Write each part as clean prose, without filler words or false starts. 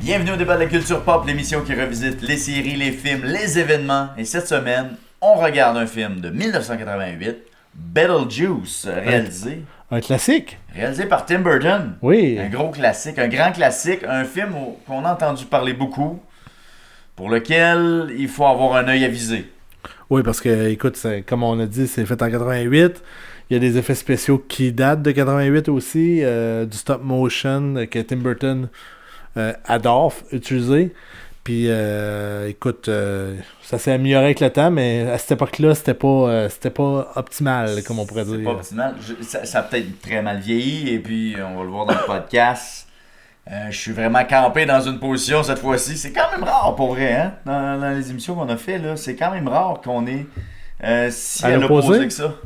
Bienvenue au débat de la culture pop, l'émission qui revisite les séries, les films, les événements. Et cette semaine, on regarde un film de 1988, Beetlejuice, Un classique? réalisé par Tim Burton. Oui. Un gros classique, un grand classique, un film qu'on a entendu parler beaucoup, pour lequel il faut avoir un œil avisé. Oui, parce que, écoute, comme on a dit, c'est fait en 88. Il y a des effets spéciaux qui datent de 88 aussi, du stop motion que Tim Burton adore utiliser. Puis, écoute, ça s'est amélioré avec le temps, mais à cette époque-là, c'était pas optimal, comme on pourrait dire. C'est pas optimal. Ça a peut-être très mal vieilli, et puis on va le voir dans le podcast. Je suis vraiment campé dans une position cette fois-ci. C'est quand même rare pour vrai, hein? Dans les émissions qu'on a fait, là, c'est quand même rare qu'on ait si à l'opposé que ça.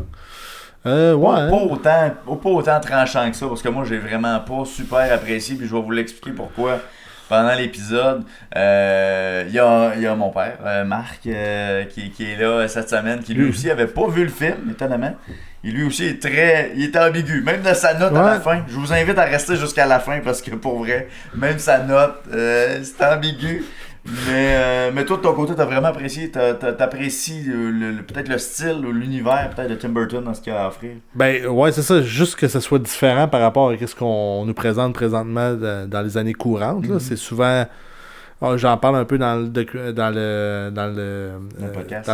Ouais. Pas autant tranchant que ça, parce que moi j'ai vraiment pas super apprécié, puis je vais vous l'expliquer pourquoi pendant l'épisode. Il y a mon père, Marc, qui est là cette semaine, qui lui aussi avait pas vu le film, étonnamment. Et lui aussi il était ambigu, même de sa note à la fin. Je vous invite à rester jusqu'à la fin, parce que pour vrai, même sa note, c'est ambigu. Mais toi, de ton côté, t'as vraiment apprécié, t'apprécies peut-être le style ou l'univers peut-être de Tim Burton dans ce qu'il a à offrir. Ben, ouais, c'est ça. Juste que ce soit différent par rapport à ce qu'on nous présente présentement dans les années courantes. Là. C'est souvent... j'en parle un peu dans le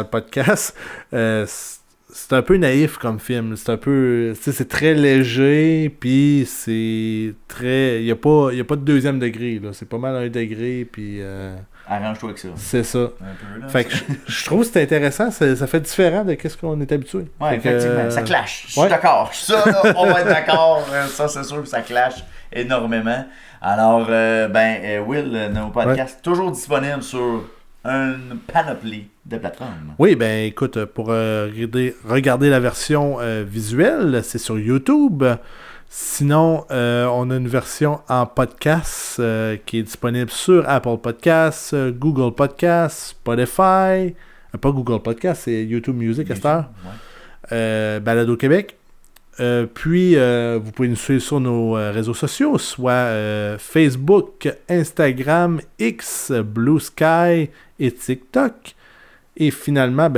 podcast. C'est un peu naïf comme film. C'est un peu... c'est très léger, puis c'est très... Il y a pas de deuxième degré, là. C'est pas mal un degré, puis... Arrange-toi avec ça. C'est ça. Un peu, là. Fait que je trouve que c'est intéressant. Ça fait différent de ce qu'on est habitué. Ouais, effectivement. Ça clash. Je suis d'accord. Ça, là, on va être d'accord. Ça, c'est sûr que ça clash énormément. Alors, Will, nos podcasts, toujours disponibles sur une panoplie de plateformes. Oui, ben écoute, pour regarder la version visuelle, c'est sur YouTube. Sinon, on a une version en podcast qui est disponible sur Apple Podcasts, Google Podcasts, Spotify. Pas Google Podcasts, c'est YouTube Music à cette heure. Balado Québec. Puis, vous pouvez nous suivre sur nos réseaux sociaux, soit Facebook, Instagram, X, Blue Sky et TikTok. Et finalement,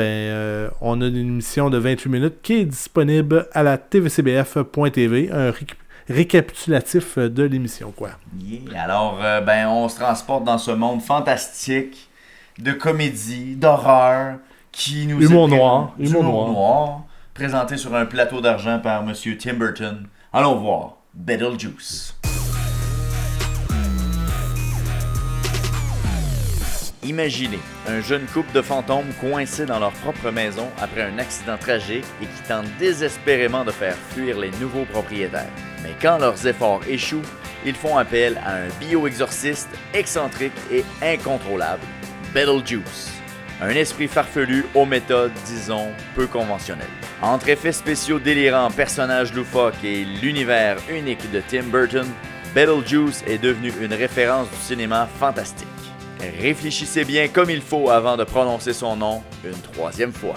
on a une émission de 28 minutes qui est disponible à la tvcbf.tv, un récapitulatif de l'émission, quoi. Yeah. Alors, on se transporte dans ce monde fantastique de comédie, d'horreur, qui nous Humour noir. Présenté sur un plateau d'argent par Monsieur Tim Burton. Allons voir Beetlejuice. Imaginez un jeune couple de fantômes coincés dans leur propre maison après un accident tragique et qui tentent désespérément de faire fuir les nouveaux propriétaires. Mais quand leurs efforts échouent, ils font appel à un bio-exorciste excentrique et incontrôlable, Beetlejuice. Un esprit farfelu aux méthodes, disons, peu conventionnelles. Entre effets spéciaux délirants, personnages loufoques et l'univers unique de Tim Burton, Beetlejuice est devenu une référence du cinéma fantastique. Réfléchissez bien comme il faut avant de prononcer son nom une troisième fois.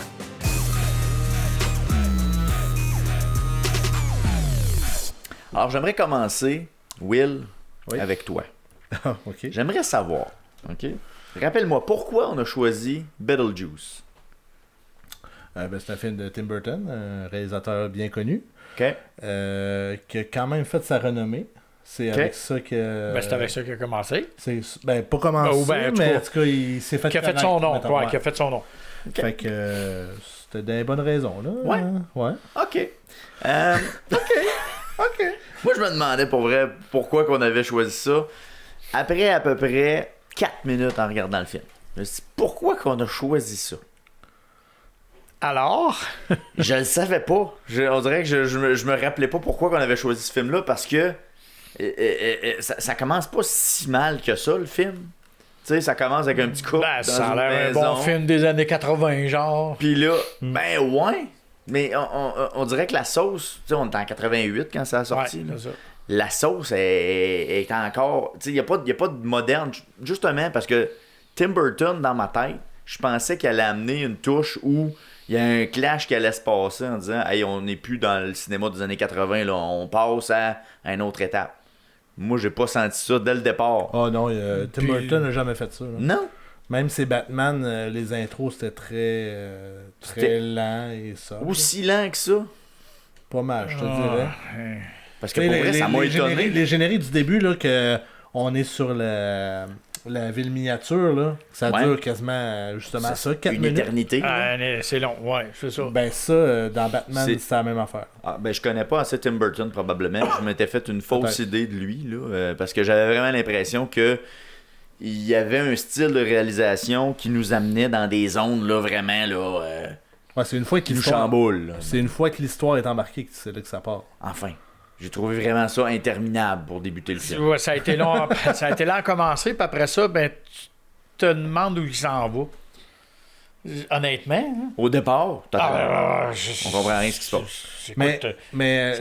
Alors, j'aimerais commencer, Will, avec toi. OK. J'aimerais savoir, OK? Rappelle-moi, pourquoi on a choisi Beetlejuice? C'est un film de Tim Burton, un réalisateur bien connu, OK. qui a quand même fait sa renommée. C'est avec ça que... c'est avec ça qu'il a commencé. Pas commencé, mais en tout cas, il s'est fait... Qui a fait son nom, qui a fait son nom. Okay. Fait que c'était des bonnes raisons, là. Ouais. OK. OK. Moi, je me demandais pour vrai pourquoi qu'on avait choisi ça. Après à peu près 4 minutes en regardant le film. Je me suis dit, pourquoi qu'on a choisi ça? Alors? Je le savais pas. On dirait que je me rappelais pas pourquoi qu'on avait choisi ce film-là, parce que ça commence pas si mal que ça, le film. Tu sais, ça commence avec un petit couple dans ça a une l'air maison. un bon film des années 80, genre. Puis là, ouais. Mais on dirait que la sauce, tu sais, on était en 88 quand ça a sorti. Ouais, c'est ça. La sauce est encore... Tu sais, il n'y a pas de moderne. Justement, parce que Tim Burton, dans ma tête, je pensais qu'il allait amener une touche où il y a un clash qui allait se passer en disant « Hey, on n'est plus dans le cinéma des années 80, là, on passe à une autre étape. » Moi, j'ai pas senti ça dès le départ. Oh non, Tim Burton n'a jamais fait ça. Là. Non. Même ses Batman, les intros, c'était très lent et ça. Aussi lent que ça. Pas mal, je te dirais. Parce que pour vrai, ça m'a étonné. Les génériques du début, là, on est sur la ville miniature, là, ça dure quasiment, justement, ça, 4 une minutes. éternité. C'est long, ouais, c'est ça. Ben ça, dans Batman, c'est la même affaire. Ah, ben je connais pas assez Tim Burton, probablement. Je m'étais fait une fausse idée de lui, là, parce que j'avais vraiment l'impression que il y avait un style de réalisation qui nous amenait dans des zones, là, vraiment, là... Ouais, c'est une fois qui nous chamboule. C'est une fois que l'histoire est embarquée que c'est là que ça part. Enfin. J'ai trouvé vraiment ça interminable pour débuter le film. Ouais, ça a été long, ça a été lent à commencer, puis après ça, ben, tu te demandes où il s'en va. Honnêtement. Hein? Au départ, on comprend rien ce qui se passe. Mais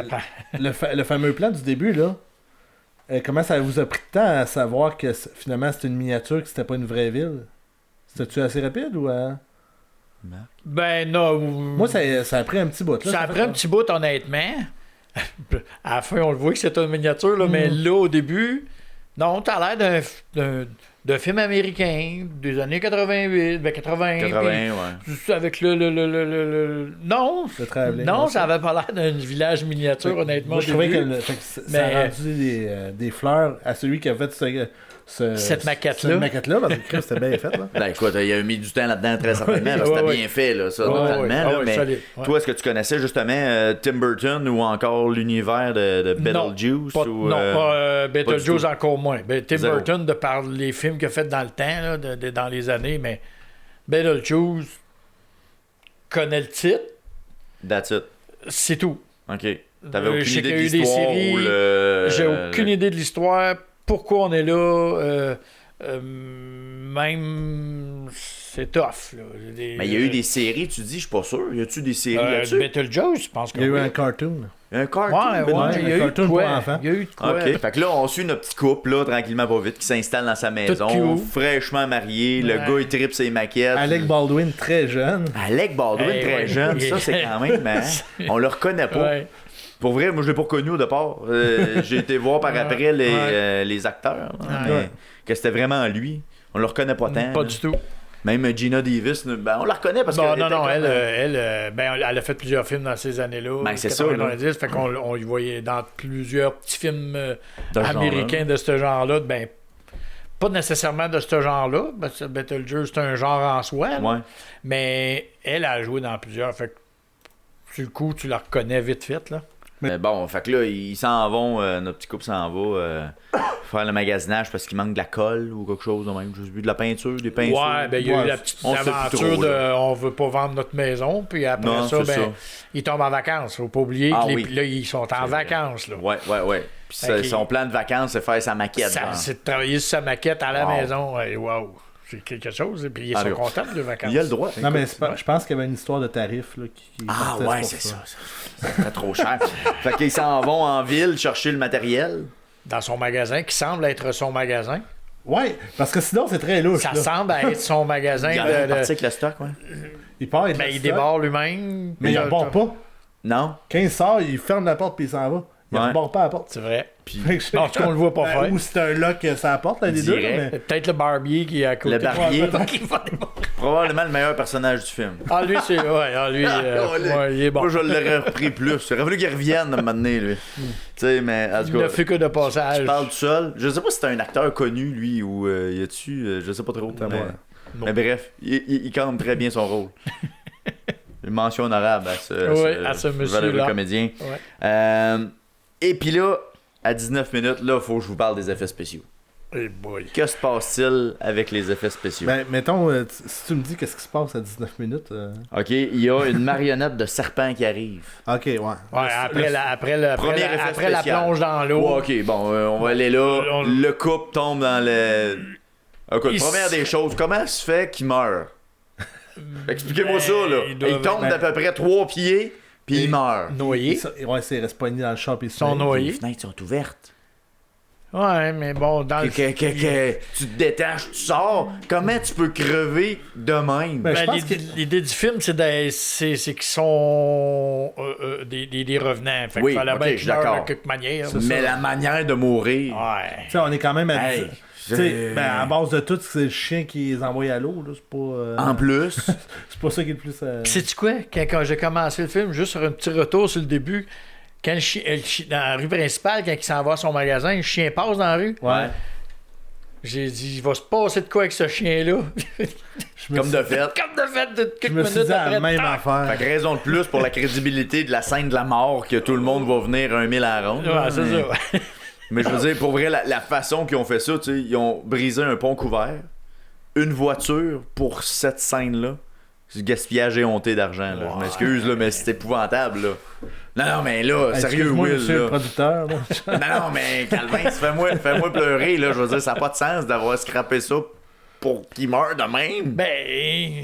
le fameux plan du début, là, comment ça vous a pris de temps à savoir que finalement c'était une miniature, que c'était pas une vraie ville? C'était-tu assez rapide ou... Ben non. Moi, ça a pris un petit bout. Là, ça a pris un petit bout, honnêtement. À la fin, on le voit que c'est une miniature, là, mais là, au début, non, t'as l'air d'un film américain des années 88, 80. 80, ouais. Avec non, non, ça avait pas l'air d'un village miniature, honnêtement. Moi, je trouvais que ça a rendu des fleurs à celui qui a fait cette maquette-là, parce que c'était bien fait. Là. Ben écoute, il a mis du temps là-dedans, très certainement. C'était bien fait, là, ça, totalement. Mais solide, toi, est-ce que tu connaissais justement Tim Burton ou encore l'univers de Beetlejuice? Non, pas Beetlejuice encore moins. Tim Burton, de par les films qu'il a fait dans le temps, là, dans les années, mais Beetlejuice connaît le titre. That's it. C'est tout. OK. T'avais aucune idée de l'histoire? J'ai aucune idée de l'histoire. Pourquoi on est là, même c'est tough. Là. Mais il y a eu des séries, tu dis, je suis pas sûr. Y a-tu des séries là-dessus? Beetlejuice, je pense qu'il y a eu un cartoon. Un cartoon? Il y a eu cartoon pour enfants. Il y a eu de quoi. OK. Fait que là, on suit notre petit couple, là, tranquillement, pas vite, qui s'installe dans sa maison, fraîchement marié. Le gars, il tripe ses maquettes. Alec Baldwin, très jeune. Alec Baldwin, très jeune. Ça, c'est quand même... on le reconnaît pas. Ouais. Pour vrai, moi je l'ai pas reconnu au départ. J'ai été voir par après les acteurs. Mais que c'était vraiment lui. On le reconnaît pas tant. Pas du tout. Même Gina Davis, on la reconnaît parce qu'elle elle a fait plusieurs films dans ces années-là. Ben, c'est ça. Fait qu'on y voyait dans plusieurs petits films américains de ce genre-là. Ben, pas nécessairement de ce genre-là. Parce que Beetlejuice, c'est un genre en soi. Mais elle a joué dans plusieurs. Fait que sur le coup, tu la reconnais vite fait, là. Mais bon, fait que là, ils s'en vont, notre petit couple s'en va faire le magasinage parce qu'il manque de la colle ou quelque chose de même. J'ai vu de la peinture, des pinceaux. Ouais, ben il y a eu la petite aventure de on veut pas vendre notre maison, puis après ça, ils tombent en vacances. Faut pas oublier que là, ils sont en vacances. Là. Ouais. Puis son plan de vacances, c'est faire sa maquette. C'est de travailler sur sa maquette à la maison. Wow. C'est quelque chose, et puis ils sont contents de vacances. Il a le droit. Non, mais je pense qu'il y avait une histoire de tarif là, qui c'est ça. C'est trop cher. Fait qu'ils s'en vont en ville chercher le matériel. Dans son magasin, qui semble être son magasin. Oui, parce que sinon, c'est très louche. Ça semble être son magasin. Il est parti avec le stock, Il part avec le stock. Il débarre lui-même. Mais il ne rebord pas. Non. Quand il sort, il ferme la porte puis il s'en va. Il ne rebord pas la porte. C'est vrai. Non, qu'on le voit pas faire. Ou c'est un lock ça apporte, là, les deux. Mais... Peut-être le barbier qui est à côté. Le barbier. Probablement le meilleur personnage du film. Ah, lui, c'est. Il est bon. Moi, je l'aurais repris plus. J'aurais voulu qu'il revienne à un moment donné, lui. Tu sais, mais. En tout cas, il ne fait que de passage. Tu parles tout seul. Je sais pas si c'est un acteur connu, lui, ou y a-tu. Je sais pas trop. Mais bref, il campe très bien son rôle. Une mention honorable à ce monsieur-là. Comédien. Et puis là, à 19 minutes, là, il faut que je vous parle des effets spéciaux. Hey boy. Que se passe-t-il avec les effets spéciaux? Ben, mettons, si tu me dis qu'est-ce qui se passe à 19 minutes... OK, il y a une marionnette de serpent qui arrive. OK, ouais. Après la plonge dans l'eau. Ouais, OK, bon, on va aller là. Le couple tombe dans le... OK, première des choses, comment se fait qu'il meurt? Expliquez-moi ça, là. Il tombe d'à peu près 3 pieds... Puis il meurt. Noyé. Ouais, c'est resté pogné dans le shop. Ils sont noyés. Les fenêtres sont ouvertes. Ouais, mais bon, dans le... Tu te détaches, tu sors. Comment tu peux crever de même? Ben, l'idée du film, c'est qu'ils sont des revenants. Fait oui, qu'il fallait bien je suis d'accord. de quelque manière. Mais la manière de mourir... Ouais. T'sais, on est quand même à base de tout, c'est le chien qui les envoie à l'eau. C'est pas, En plus... c'est pas ça qui est le plus... Sais-tu quoi? Quand j'ai commencé le film, juste sur un petit retour sur le début... Quand dans la rue principale, quand il s'en va à son magasin, le chien passe dans la rue. Ouais. J'ai dit, il va se passer de quoi avec ce chien-là? Comme de fait. de quelques minutes après. La même affaire. Fait que raison de plus pour la crédibilité de la scène de la mort que tout le monde va venir 1000 à la ronde. Ouais, c'est ça. Mais je veux dire, pour vrai, la façon qu'ils ont fait ça, tu sais, ils ont brisé un pont couvert, une voiture pour cette scène-là. C'est du gaspillage éhonté d'argent, là. Je m'excuse, là, mais c'est épouvantable, là. Non, mais là, sérieux, Will, monsieur là. le producteur, là. non, mais Calvin, fais-moi pleurer, là. Je veux dire, ça n'a pas de sens d'avoir scrappé ça pour qu'il meure de même. Ben...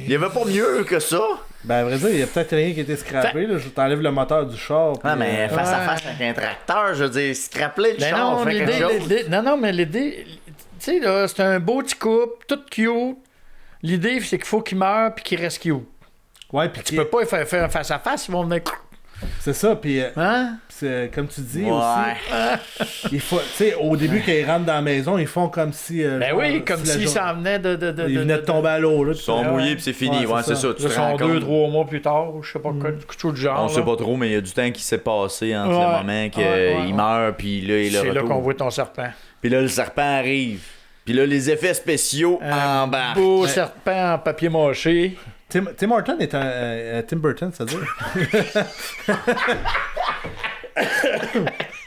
Il y avait pas mieux que ça. Ben, à vrai dire, il y a peut-être rien qui a été scrappé, là. Je t'enlève le moteur du char. Ah, mais face à face avec un tracteur, je veux dire, scraper le char, fait quelque chose. Non, mais l'idée... Tu sais, là, c'est un beau petit couple, tout cute. L'idée, c'est qu'il faut qu'il meure puis qu'il reste cute. Ouais, puis tu peux pas faire un face à face, ils vont venir. C'est ça, puis hein? Comme tu dis aussi, il faut, tu sais, au début quand ils rentrent dans la maison, ils font comme si comme s'ils s'en venaient ils venaient de tomber à l'eau là. Ils sont mouillés puis c'est fini, c'est ça. Ils sont 2-3 mois plus tard, je sais pas quoi, du genre. On sait pas trop, mais il y a du temps qui s'est passé entre le moment qu'il meurt puis là il c'est là qu'on voit ton serpent. Puis là le serpent arrive. Puis là les effets spéciaux embarquent. Beau serpent en papier mâché. Tim Horton est un Tim Burton, c'est-à-dire.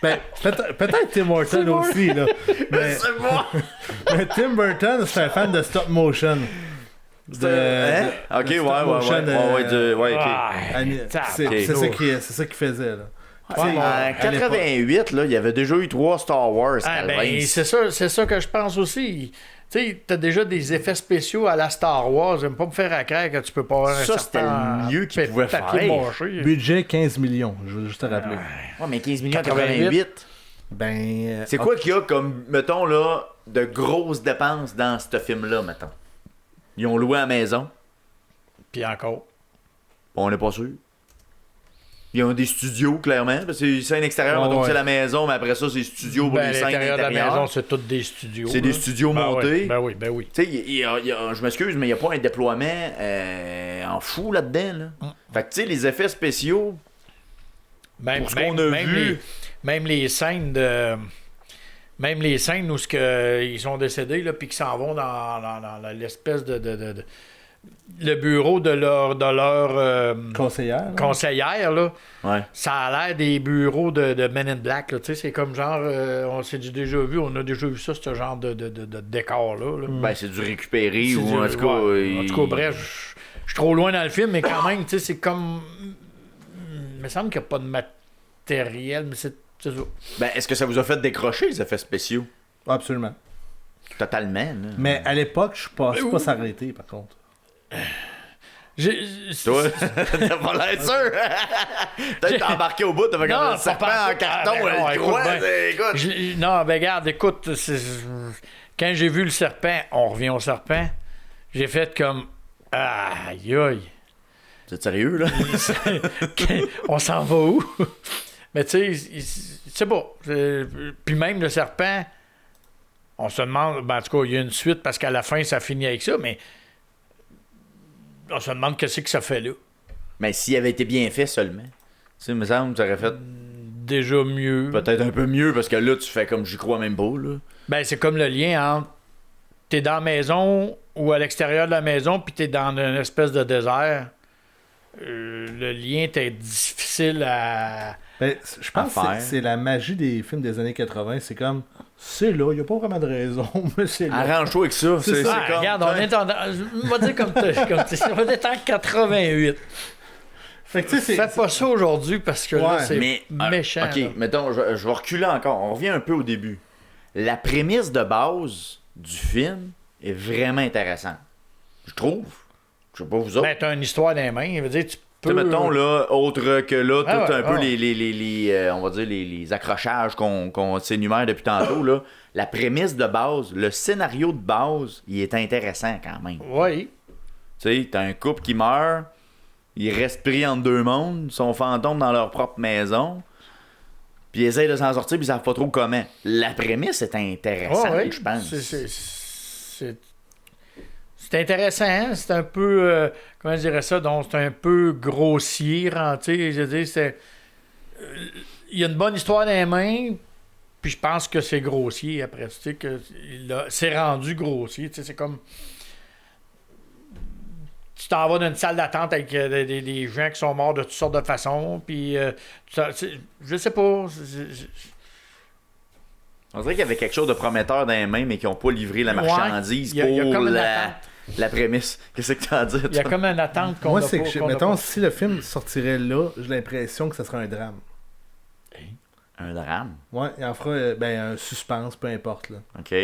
Ben, peut-être Tim Horton aussi, là. Mais, c'est bon! mais Tim Burton, c'est un fan de stop motion. Ok, c'est ça qu'il faisait, là. En 88, là, il y avait déjà eu 3 Star Wars. C'est ça que je pense aussi. Tu sais, t'as déjà des effets spéciaux à la Star Wars. J'aime pas me faire à craindre que tu peux pas avoir un ça, c'était le mieux qu'ils pouvaient faire. Budget 15 millions, je veux juste te rappeler. Ouais, mais 15 millions en 88. Ben... c'est quoi qu'il y a comme, mettons, là, de grosses dépenses dans ce film-là, mettons? Ils ont loué à la maison. Puis encore. On n'est pas sûr. Ils ont des studios, clairement. Parce que c'est une scène extérieure, donc c'est la maison, mais après ça, c'est studios pour les scènes intérieures. De la maison, c'est tous des studios. C'est des studios montés. Ben oui. Tu sais, je m'excuse, mais il n'y a pas un déploiement en fou là-dedans. Là. Fait que, tu sais, les effets spéciaux, pour ce qu'on a vu... Même les scènes de... Même les scènes où ils sont décédés, là, puis qu'ils s'en vont dans l'espèce de le bureau de leur conseillère là, ça a l'air des bureaux de Men in Black, là, tu sais, c'est comme genre on a déjà vu ça, ce genre de décor là. Ben c'est du récupéré ou en tout cas bref, je suis trop loin dans le film, mais quand même, tu sais, c'est comme il me semble qu'il n'y a pas de matériel, mais c'est ça. Ben est-ce que ça vous a fait décrocher les effets spéciaux? Absolument. Totalement là. Mais à l'époque je pense pas s'arrêter par contre. Toi, t'as pas l'air sûr. Peut-être t'as embarqué au bout, t'as fait comme un serpent en carton. Non, ben regarde, écoute, quand j'ai vu le serpent, on revient au serpent, j'ai fait comme aïe aïe. C'est sérieux là? On s'en va où? Mais tu sais, c'est pas. Puis même le serpent, on se demande, ben, en tout cas, il y a une suite parce qu'à la fin, ça finit avec ça, mais on se demande qu'est-ce que ça fait là. Mais s'il avait été bien fait seulement. Tu sais, il me semble que ça aurait fait... Déjà mieux. Peut-être un peu mieux, parce que là, tu fais comme j'y crois même pas, là. Ben, c'est comme le lien entre... T'es dans la maison ou à l'extérieur de la maison, puis t'es dans une espèce de désert. Le lien était difficile à... Ben, je pense que c'est la magie des films des années 80. C'est comme... C'est là, il n'y a pas vraiment de raison, mais c'est là. Arrange-toi avec ça. C'est ça. Comme, regarde, on est en... On va dire comme on est en 88. Fait que, fais pas ça aujourd'hui parce que là, c'est méchant. OK, mettons, je vais reculer encore. On revient un peu au début. La prémisse de base du film est vraiment intéressante. Je trouve. Je sais pas vous autres. Ben, t'as une histoire dans les mains. Ça veut dire, Tu sais, mettons, là, autre que là, tout un peu les on va dire, les accrochages qu'on s'énumère depuis tantôt, là, la prémisse de base, le scénario de base, il est intéressant quand même. Oui. Tu sais, t'as un couple qui meurt, ils restent pris entre deux mondes, sont fantômes dans leur propre maison, puis ils essayent de s'en sortir, puis ils savent pas trop comment. La prémisse est intéressante, je pense. C'est intéressant, hein? C'est un peu, comment je dirais ça, donc c'est un peu grossier, tu sais, je veux dire, il y a une bonne histoire dans les mains, puis je pense que c'est grossier après, tu sais, que c'est rendu grossier, tu sais, c'est comme, tu t'en vas dans une salle d'attente avec des gens qui sont morts de toutes sortes de façons, puis, je sais pas, on dirait qu'il y avait quelque chose de prometteur dans les mains, mais qui n'ont pas livré la marchandise pour la prémisse. Qu'est-ce que tu as à dire? Il y a comme une attente qu'on Moi, a c'est pas, que, mettons, si le film sortirait là, j'ai l'impression que ça serait un drame. Un drame? Ouais, il en fera un suspense, peu importe. Là. OK.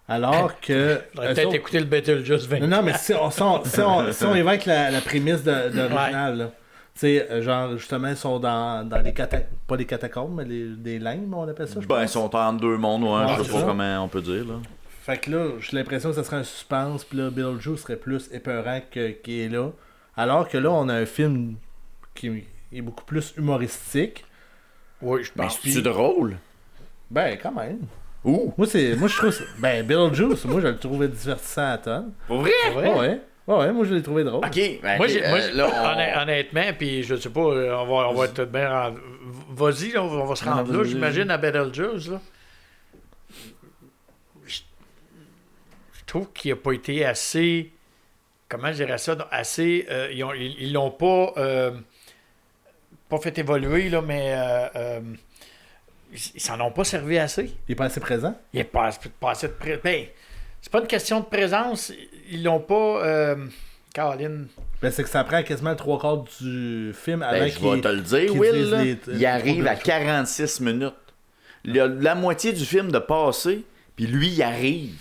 Alors que... J'aurais peut-être écouté le Beetlejuice 20. Non, mais si on évoque la prémisse de l'original, là. Tu sais, genre, justement, ils sont dans les catacombes, pas les catacombes, mais des limbes, on appelle ça, je pense. Ils sont entre deux mondes, je sais pas comment on peut dire, là. Fait que là, j'ai l'impression que ça serait un suspense, puis là, Beetlejuice serait plus épeurant qui est là. Alors que là, on a un film qui est beaucoup plus humoristique. Oui, je pense. Mais c'est drôle? Ben, quand même. Ouh! Moi, je trouve... Beetlejuice, moi, je le trouvais divertissant à tonne. Pour vrai? Ouais, moi, je l'ai trouvé drôle. OK. Honnêtement, puis je sais pas, on va être bien rendu... Vas-y, là, on va se rendre là, j'imagine, à Beetlejuice, là. Je trouve qu'il n'a pas été assez... Comment je dirais ça? Assez... ils l'ont pas fait évoluer, là, mais... ils s'en ont pas servi assez. Il est pas assez présent? Il est pas assez de présence. Ben, c'est pas une question de présence. Ils l'ont pas... Caroline... Ben, c'est que ça prend quasiment le 3/4 du film avant je vais te le dire, Will. Il arrive à 46 minutes. Il y a la moitié du film de passé, puis lui, il arrive.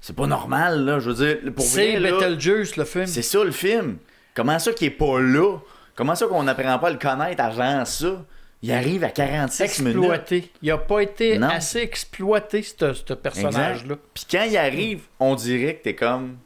C'est pas normal, là. Je veux dire, pour c'est Beetlejuice, le film. C'est ça, le film. Comment ça qu'il est pas là? Comment ça qu'on n'apprend pas à le connaître avant ça? Il arrive à 46 minutes. Exploité. Il a pas été assez exploité, ce personnage-là. Puis quand il arrive, on dirait que t'es comme...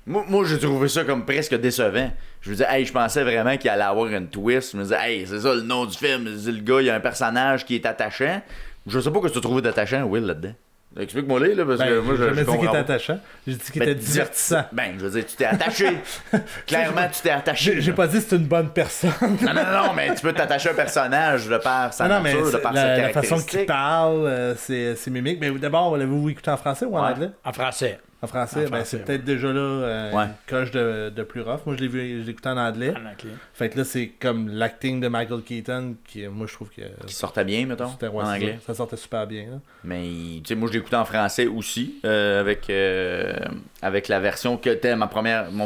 Moi, j'ai trouvé ça comme presque décevant. Je me disais, je pensais vraiment qu'il allait avoir une twist. Je me disais, c'est ça le nom du film. Le gars, il y a un personnage qui est attachant. Je sais pas ce que tu as trouvé d'attachant, Will, là-dedans. Explique-moi là, parce que moi, je dit qu'il était attachant. J'ai dit qu'il était divertissant. Je veux dire, tu t'es attaché. Clairement, tu t'es attaché. J'ai pas dit que c'est une bonne personne. non, mais tu peux t'attacher à un personnage de par sa nature, de par sa caractéristique. La façon qu'il parle, c'est mimique. Mais d'abord, l'avez-vous écouté en français ou en anglais? En français. En français, c'est peut-être déjà là une coche de plus rough. Moi, je l'ai écouté en anglais. Fait que là, c'est comme l'acting de Michael Keaton qui, moi, je trouve que... Qui sortait bien, mettons, en anglais. Ça sortait super bien. Là. Mais, tu sais, moi, je l'ai écouté en français aussi, avec la version que t'es mon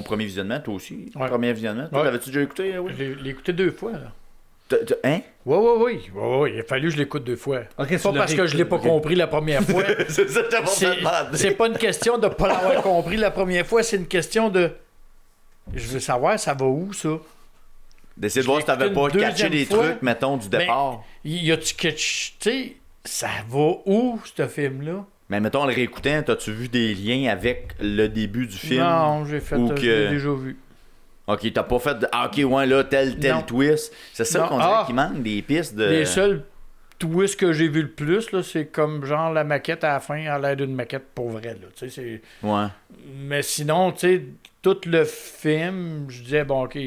premier visionnement. Toi aussi, premier visionnement. Toi, l'avais-tu déjà écouté, oui? Je l'ai écouté 2 fois, là. Hein? Oui. Il a fallu que je l'écoute 2 fois. Okay, pas parce que je l'ai pas compris la première fois. C'est ça, c'est pas une question de pas l'avoir compris la première fois, c'est une question de... Je veux savoir, ça va où, ça? D'essayer de voir si t'avais pas catché des trucs, mettons, du départ. Y a-tu catché... Tu sais, ça va où, ce film-là? Mais mettons, en le réécoutant, t'as-tu vu des liens avec le début du film? Non, je l'ai déjà vu. Ok, t'as pas fait de... Ah, ok, ouais, là, tel twist. C'est ça qu'on dirait qu'il manque, des pistes de... Les seuls twists que j'ai vu le plus, là, c'est comme genre la maquette à la fin a l'air d'une maquette pour vrai, là. Tu sais, c'est... Ouais. Mais sinon, tu sais, tout le film, je disais, bon, ok,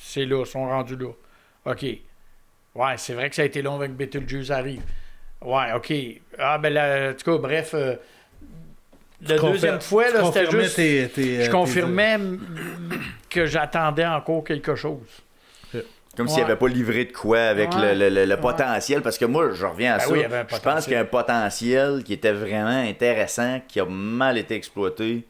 c'est là, ils sont rendus là. Ok. Ouais, c'est vrai que ça a été long avec Beetlejuice arrive. Ouais, ok. Ah, ben là, en tout cas, bref... La deuxième fois, là, c'était juste... je confirmais que j'attendais encore quelque chose. Comme s'il n'avait pas livré de quoi avec le potentiel. Parce que moi, je reviens à ça. Oui, je pense qu'il y a un potentiel qui était vraiment intéressant, qui a mal été exploité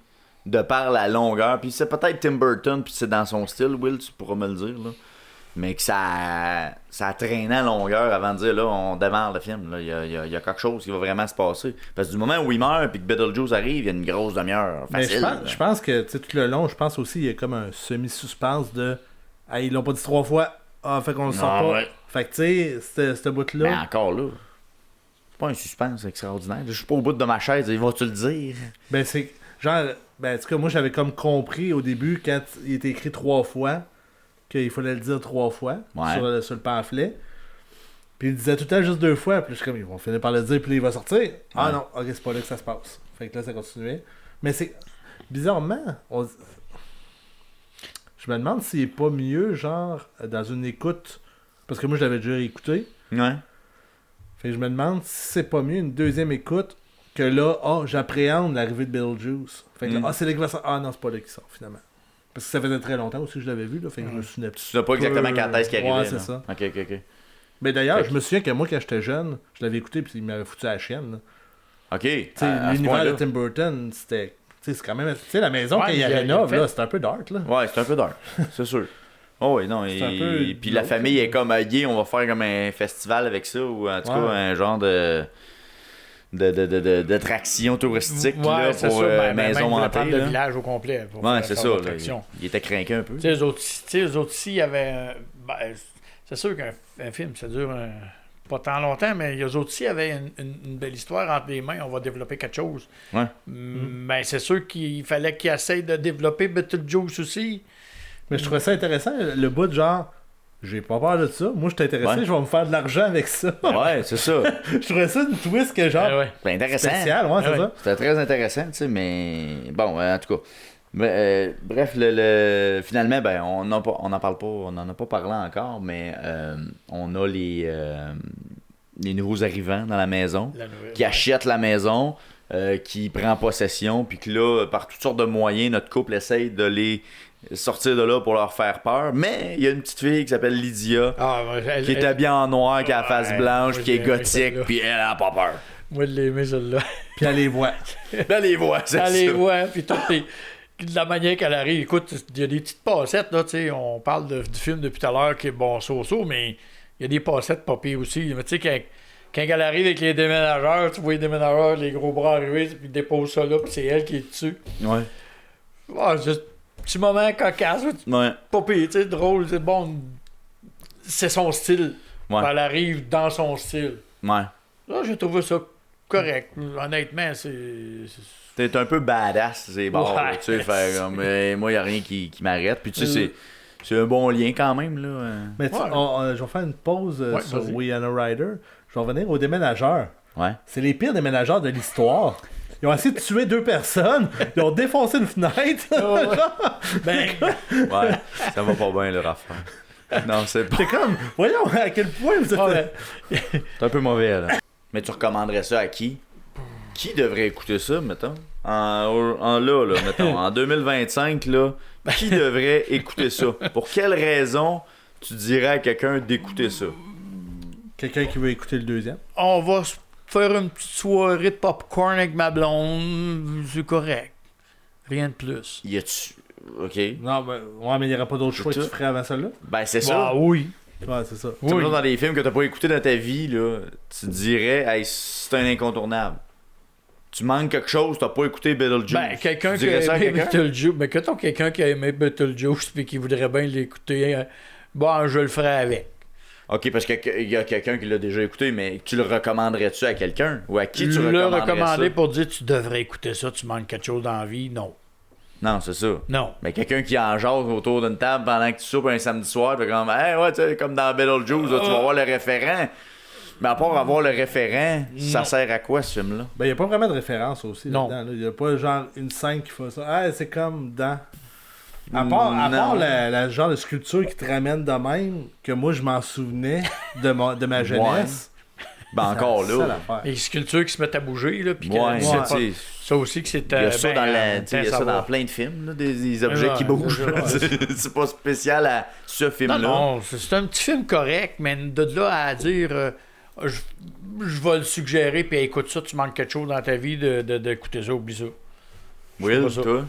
de par la longueur. Puis c'est peut-être Tim Burton, puis c'est dans son style, Will, tu pourras me le dire, là. Mais que ça a traîné à longueur avant de dire, là, on démarre le film. Il y a quelque chose qui va vraiment se passer. Parce que du moment où il meurt et que Beetlejuice arrive, il y a une grosse demi-heure facile. Mais je pense que tout le long, je pense aussi qu'il y a comme un semi-suspense de Ils l'ont pas dit 3 fois. Ah, fait qu'on le sort pas. Ouais. Fait que, tu sais, ce bout-là. Mais encore là, c'est pas un suspense extraordinaire. Je suis pas au bout de ma chaise, vas-tu le dire? Ben, c'est. Genre. Ben, en tout cas, moi, j'avais comme compris au début, quand il était écrit 3 fois, qu'il fallait le dire 3 fois sur le pamphlet. Puis il disait tout le temps juste 2 fois. Puis je suis comme, ils vont finir par le dire, puis là, il va sortir. Ah non, ok, c'est pas là que ça se passe. Fait que là, ça continuait. Mais c'est. Bizarrement, je me demande s'il est pas mieux, genre, dans une écoute. Parce que moi, je l'avais déjà écouté. Ouais. Fait que je me demande si c'est pas mieux une deuxième écoute que là, j'appréhende l'arrivée de Beetlejuice. Fait que là, c'est là qu'il va sortir. Ah non, c'est pas là qu'il sort, finalement. Parce que ça faisait très longtemps aussi que je l'avais vu, là. Fait que je me souvenais. Tu sais pas exactement quand est-ce qu'il arrivait. Ouais, c'est ça. Ok. Mais d'ailleurs, je me souviens que moi, quand j'étais jeune, je l'avais écouté, puis il m'avait foutu à la chienne, là. Ok. L'univers de Tim Burton, c'était. C'est quand même. Tu sais, la maison, quand il rénove, là, c'est un peu dark, là. Ouais, c'est un peu dark. C'est sûr. Oh oui, non. Et puis la famille est comme, on va faire comme un festival avec ça, ou en tout cas, un genre d'attraction touristique là, pour maison hantée. Le village au complet. Ouais, c'est ça. Là, il était craqué un peu. Tu sais, les autres ici, il y avait. C'est sûr qu'un film, ça dure pas tant longtemps, mais les autres ici avaient une belle histoire entre les mains. On va développer quelque chose. Ouais. Mais c'est sûr qu'il fallait qu'ils essayent de développer Beetlejuice aussi. Mais je trouvais ça intéressant, le bout de genre. J'ai pas peur de ça. Moi, je suis intéressé, je vais me faire de l'argent avec ça. Ouais, c'est ça. Je trouvais ça une twist que genre. Ben, intéressant. Spécial, c'est ça. C'était très intéressant, tu sais, mais. Bon, en tout cas. Bref, finalement, ben, on n'en parle pas, on n'en a pas parlé encore, mais on a les nouveaux arrivants dans la maison qui achètent la maison, qui prend possession, puis que là, par toutes sortes de moyens, notre couple essaye de les sortir de là pour leur faire peur. Mais il y a une petite fille qui s'appelle Lydia, qui est habillée en noir, qui a la face blanche, qui est gothique, puis elle a pas peur. Moi, de l'aimer, celle-là. Puis elle les voit. Elle les voit, c'est ça. Elle les voit, puis tout est... De la manière qu'elle arrive, écoute, il y a des petites passettes, là, tu sais, on parle du film depuis tout à l'heure qui est bon so-so, mais il y a des passettes pas pires aussi. Mais tu sais, quand elle arrive avec les déménageurs, tu vois les déménageurs, les gros bras arriver, puis ils déposent ça là, puis c'est elle qui est dessus. Ouais. Juste un petit moment cocasse, pas pire, tu sais, drôle, c'est bon. C'est son style. Ouais. Elle arrive dans son style. Ouais. Là, j'ai trouvé ça correct. Honnêtement, c'est... T'es un peu badass, c'est bon. Tu sais, faire comme, moi, il n'y a rien qui m'arrête. Puis tu sais, c'est un bon lien quand même, là. Mais je vais faire une pause sur Winona Ryder. Je vais revenir aux déménageurs. Ouais. C'est les pires déménageurs de l'histoire. Ils ont essayé de tuer 2 personnes. Ils ont défoncé une fenêtre. Ouais, ça va pas bien, leur affaire. Non, c'est pas... C'est comme, voyons, à quel point vous êtes... C'est un peu mauvais, là. Mais tu recommanderais ça à qui? Qui devrait écouter ça, mettons? Mettons, en 2025, là, qui devrait écouter ça? Pour quelle raison tu dirais à quelqu'un d'écouter ça? Quelqu'un qui veut écouter le deuxième? On va faire une petite soirée de popcorn avec ma blonde. C'est correct. Rien de plus. Y a-tu... OK. Non, mais il n'y aurait pas d'autre choix que tu ferais avant ça, là? Ben, c'est ça. Ah oui. Ouais, c'est ça. Oui. Dans les films que t'as pas écouté dans ta vie, là, tu te dirais, hey, c'est un incontournable. Tu manques quelque chose, t'as pas écouté Beetlejuice. Ben, quelqu'un qui a aimé Beetlejuice. Mais que quelqu'un qui a aimé Beetlejuice et qui voudrait bien l'écouter, je le ferais avec. Ok, parce qu'il y a quelqu'un qui l'a déjà écouté, mais tu le recommanderais-tu à quelqu'un? Ou à qui tu recommanderais ça? Le recommander pour dire tu devrais écouter ça, tu manques quelque chose dans la vie, non. Non, c'est ça. Non. Mais quelqu'un qui en jase autour d'une table pendant que tu soupes un samedi soir, tu fais comme, hey, ouais, tu sais, comme dans Beetlejuice, là, tu vas voir le référent. Mais à part avoir le référent, ça sert à quoi ce film-là? Ben, il n'y a pas vraiment de référence aussi non. là-dedans. Il n'y a pas genre une scène qui fait ça. Ah, c'est comme dans. À part la genre de sculpture qui te ramène de même, que moi je m'en souvenais de ma jeunesse. Ben encore là. Les sculptures qui se mettent à bouger, là. Puis ça aussi que c'est. Il y a ça, dans plein de films, là, des objets qui bougent. C'est pas spécial à ce film-là. Non, c'est un petit film correct, mais de là à dire. Je vais le suggérer, puis écoute ça, tu manques quelque chose dans ta vie d'écouter ça, oublie ça. Will, toi?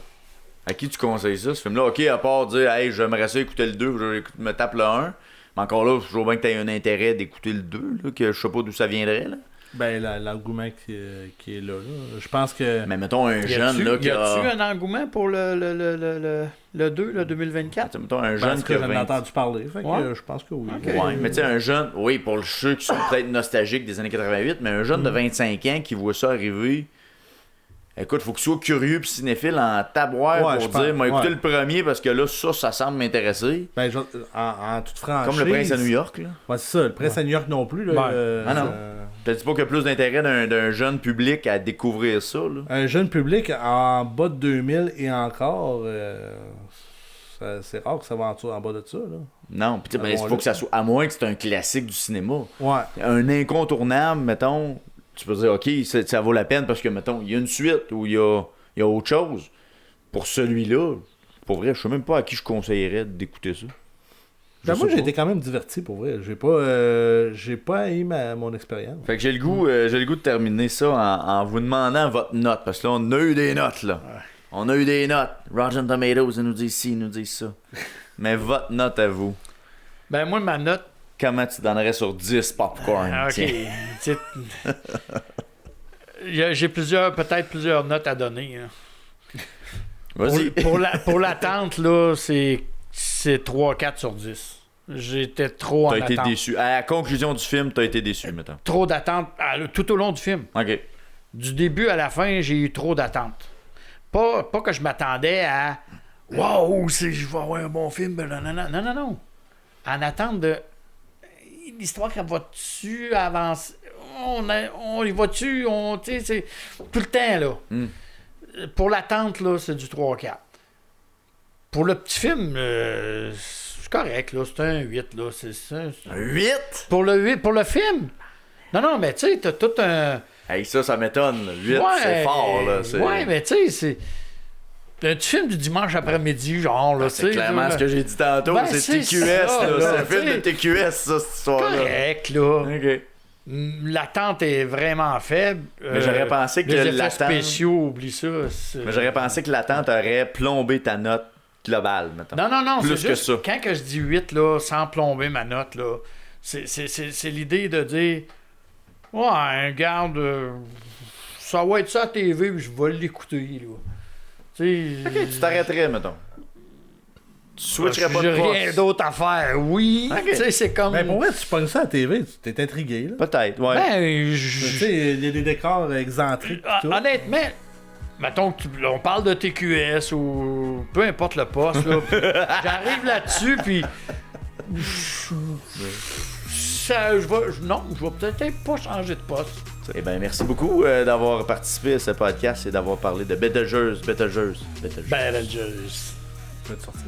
À qui tu conseilles ça, ce film-là? Ok, à part dire, hey, j'aimerais ça écouter le 2, je me tape le 1. Mais encore là, je vois bien que tu as un intérêt d'écouter le 2, là, que je sais pas d'où ça viendrait. Là. Ben, l'engouement qui est là. Je pense que... Mais mettons un jeune là qui a... Y a-tu un engouement pour le 2, le 2024? Mettons un jeune que j'en ai entendu parler. Fait que je pense que oui. Okay. Ouais, mais tu sais, un jeune... Oui, pour ceux qui sont peut-être nostalgiques des années 88, mais un jeune de 25 ans qui voit ça arriver... Écoute, faut que tu sois curieux pis cinéphile en tabouère pour dire, m'a écouté le premier parce que là, ça semble m'intéresser. Ben, en toute franchise. Comme le Prince à New York, là. Ouais, c'est ça. Le Prince à New York non plus, là. Non. T'as dit pas qu'il y a plus d'intérêt d'un jeune public à découvrir ça, là? Un jeune public en bas de 2000 et encore, c'est rare que ça va en bas de ça, là. Non, pis il faut que ça soit... À moins que c'est un classique du cinéma. Ouais. Un incontournable, mettons... Tu peux dire, OK, ça vaut la peine parce que, mettons, il y a une suite ou il y a autre chose. Pour celui-là, pour vrai, je sais même pas à qui je conseillerais d'écouter ça. Ben moi, j'ai été quand même diverti, pour vrai. J'ai pas haï mon expérience. Fait que j'ai le goût de terminer ça en vous demandant votre note. Parce que là, on a eu des notes, là. Ouais. On a eu des notes. Rotten Tomatoes, ils nous disent ci, ils nous disent ça. Mais votre note à vous. Ben moi, ma note... Comment tu donnerais sur 10 popcorn? OK. J'ai peut-être plusieurs notes à donner. Hein. Vas-y. Pour l'attente, là, c'est 3-4 sur 10. J'étais trop en attente. T'as été déçu. À la conclusion du film, t'as été déçu, mettons. Trop d'attente tout au long du film. OK. Du début à la fin, j'ai eu trop d'attente. Pas que je m'attendais à « Wow, je vais avoir un bon film. » Non. En attente de... L'histoire, elle va-tu avancer? On y va-tu? C'est tout le temps, là. Pour l'attente, là, c'est du 3-4. Pour le petit film, c'est correct, là. C'est un 8, là. Un 8? Pour le film? Non, mais tu sais, t'as tout un... Hey, ça m'étonne. 8, c'est fort, là. Ouais, mais tu sais, c'est... Un petit film du dimanche après-midi, genre, là, c'est clairement ce que j'ai dit tantôt, c'est TQS, là. C'est un film de TQS, ça, cette histoire-là. Correct, là. OK. L'attente est vraiment faible. Mais j'aurais pensé que les effets spéciaux, oublie ça. Mais j'aurais pensé que l'attente aurait plombé ta note globale, mettons. Non, plus c'est que juste, ça. Quand que je dis 8, là, sans plomber ma note, là, c'est l'idée de dire ouais, regarde, ça va être ça à TV, je vais l'écouter, là. OK, tu t'arrêterais, mettons. Tu switcherais pas de poste. J'ai rien d'autre à faire, oui. Okay. Tu sais, c'est comme... Mais pour vrai, tu pognes ça à la TV, tu t'es intrigué, là. Peut-être, ouais. Ben, tu sais, il y a des décors excentriques tout. Honnêtement, mettons que on parle de TQS ou peu importe le poste, là, j'arrive là-dessus, puis... je vais peut-être pas changer de poste. Eh bien, merci beaucoup d'avoir participé à ce podcast et d'avoir parlé de Betelgeuse. Betelgeuse. Je vais te sortir.